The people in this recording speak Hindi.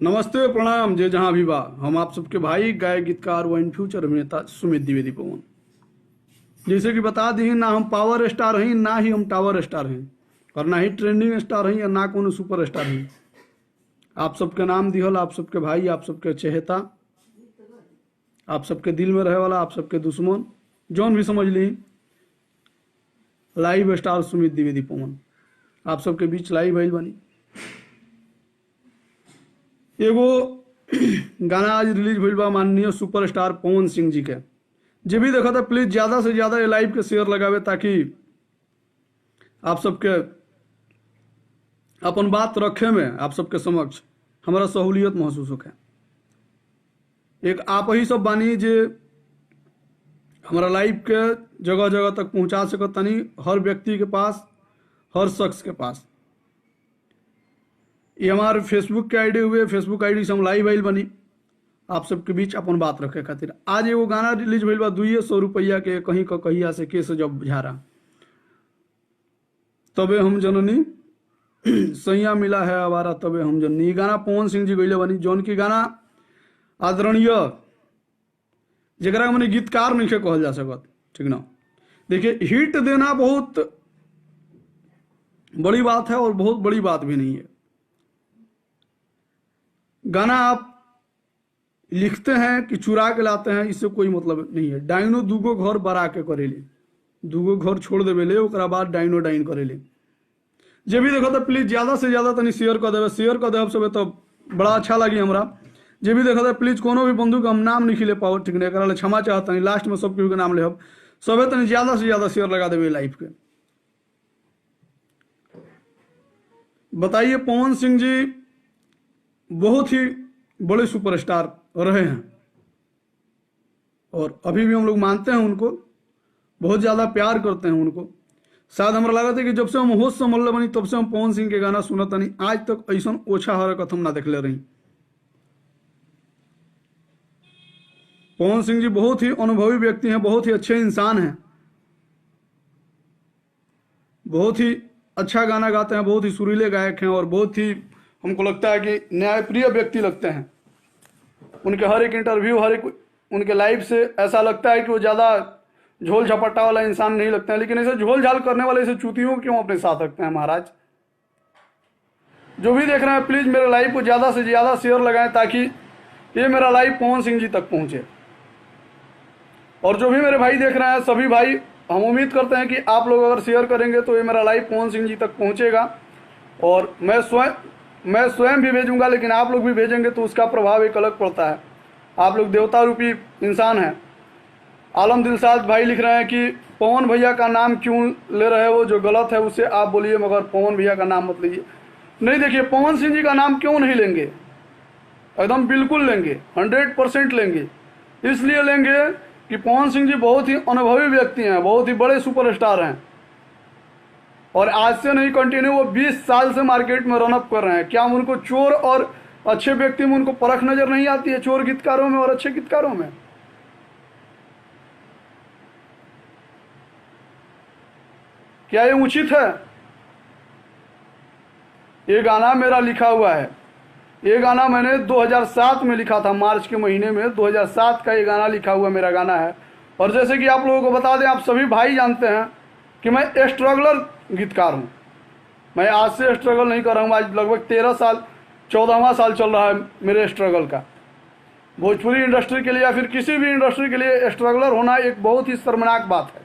नमस्ते प्रणाम जय जहां भी बा। हम आप सबके भाई गायक गीतकार व इन फ्यूचर अभिनेता सुमित द्विवेदी पवन। जैसे कि बता दी ना हम पावर स्टार हैं ना ही हम टावर स्टार हैं और ना ही ट्रेंडिंग स्टार हैं या ना कोनो सुपर स्टार हैं। आप सबके नाम दिहल, आप सबके भाई, आप सबके चहेता, आप सबके दिल में रहे वाला, आप सबके दुश्मन जौन भी समझ ली, लाइव स्टार सुमित द्विवेदी पवन आप सबके बीच लाइव भइल बनी। एगो गाना आज रिलीज भइल बा माननीय सुपरस्टार पवन सिंह जी के। जे भी देखा था प्लीज ज्यादा से ज्यादा लाइव के शेयर लगावे ताकि आप सबके अपन बात रखे में आप सबके समक्ष हमारा सहूलियत महसूस होके। एक आप ही सब बानी जे हमारा लाइव के जगह जगह तक पहुंचा सकत तनी, हर व्यक्ति के पास, हर शख्स के पास। ये हमारे फेसबुक के आईडी हुए, फेसबुक आईडी से हम लाइव आइल बनी आप सबके बीच अपन बात रखे खातिर। आज एगो गाना रिलीज भइल बा 200 रुपया के, कहीं का कहिया से केस जब झारा तबे हम जननी सैया मिला है आवारा तबे हम जननी। ये गाना पवन सिंह जी गईले बनी, जौन की गाना आदरणीय जरा मैंने गीतकार नहीं कहल जा सकत, ठीक ना। देखिए हिट देना बहुत बड़ी बात है और बहुत बड़ी बात भी नहीं है। गाना आप लिखते हैं कि चुरा के लाते हैं, इससे कोई मतलब नहीं है। डाइनो दूगो घर बरा के करेले, दूगो घर छोड़ देवेले, ओकरा बाद डाइनो डाइन करेले। जे भी देखो तो प्लीज ज्यादा से ज्यादा तनी शेयर कर देवे, शेयर कर देव सब तो बड़ा अच्छा लगी हमरा। जे भी देखो तो प्लीज कोनो भी बंधु का हम नाम नहीं ले पाओ, ठीक नहीं, करा क्षमा चाहता नहीं, लास्ट में सब के नाम ले सबे तनी ज्यादा से ज्यादा शेयर लगा देवे लाइफ के। बताइए पवन सिंह जी बहुत ही बड़े सुपरस्टार रहे हैं और अभी भी हम लोग मानते हैं उनको, बहुत ज़्यादा प्यार करते हैं उनको। शायद हमारा लगा था कि जब से हम होश संभल बनी तब से हम पवन सिंह के गाना सुनता नहीं, आज तक ऐसा ओछा हरकत हम ना देख ले रही। पवन सिंह जी बहुत ही अनुभवी व्यक्ति हैं, बहुत ही अच्छे इंसान हैं, बहुत ही अच्छा गाना गाते हैं, बहुत ही सुरीले गायक हैं और बहुत ही हमको लगता है कि न्यायप्रिय व्यक्ति लगते हैं। उनके हर एक इंटरव्यू, हर एक उनके लाइफ से ऐसा लगता है कि वो ज़्यादा झोल झपट्टा वाला इंसान नहीं लगता है, लेकिन ऐसे झोल झाल करने वाले ऐसे चूतियों क्यों अपने साथ रखते हैं महाराज। जो भी देख रहे हैं प्लीज़ मेरे लाइव को ज़्यादा से ज़्यादा शेयर लगाएं ताकि ये मेरा लाइव पवन सिंह जी तक पहुँचे। और जो भी मेरे भाई देख रहे हैं सभी भाई, हम उम्मीद करते हैं कि आप लोग अगर शेयर करेंगे तो ये मेरा लाइव पवन सिंह जी तक पहुँचेगा और मैं स्वयं भी भेजूंगा, लेकिन आप लोग भी भेजेंगे तो उसका प्रभाव एक अलग पड़ता है। आप लोग देवता रूपी इंसान हैं। आलम दिलशाद भाई लिख रहे हैं कि पवन भैया का नाम क्यों ले रहे हो, जो गलत है उसे आप बोलिए मगर पवन भैया का नाम मत लीजिए। नहीं, देखिए पवन सिंह जी का नाम क्यों नहीं लेंगे, एकदम बिल्कुल लेंगे, 100% लेंगे। इसलिए लेंगे कि पवन सिंह जी बहुत ही अनुभवी व्यक्ति हैं, बहुत ही बड़े सुपरस्टार हैं और आज से नहीं कंटिन्यू वो 20 साल से मार्केट में रनअप कर रहे हैं। क्या उनको चोर और अच्छे व्यक्ति में उनको परख नजर नहीं आती है, चोर गीतकारों में और अच्छे गीतकारों में? क्या ये उचित है? ये गाना मेरा लिखा हुआ है, ये गाना मैंने 2007 में लिखा था, मार्च के महीने में 2007 का ये गाना लिखा हुआ मेरा गाना है। और जैसे कि आप लोगों को बता दें, आप सभी भाई जानते हैं कि मैं स्ट्रगलर गीतकार हूँ। मैं आज से स्ट्रगल नहीं कर रहा हूँ, आज लगभग 13 साल 14वां साल चल रहा है मेरे स्ट्रगल का। भोजपुरी इंडस्ट्री के लिए या फिर किसी भी इंडस्ट्री के लिए स्ट्रगलर होना एक बहुत ही शर्मनाक बात है।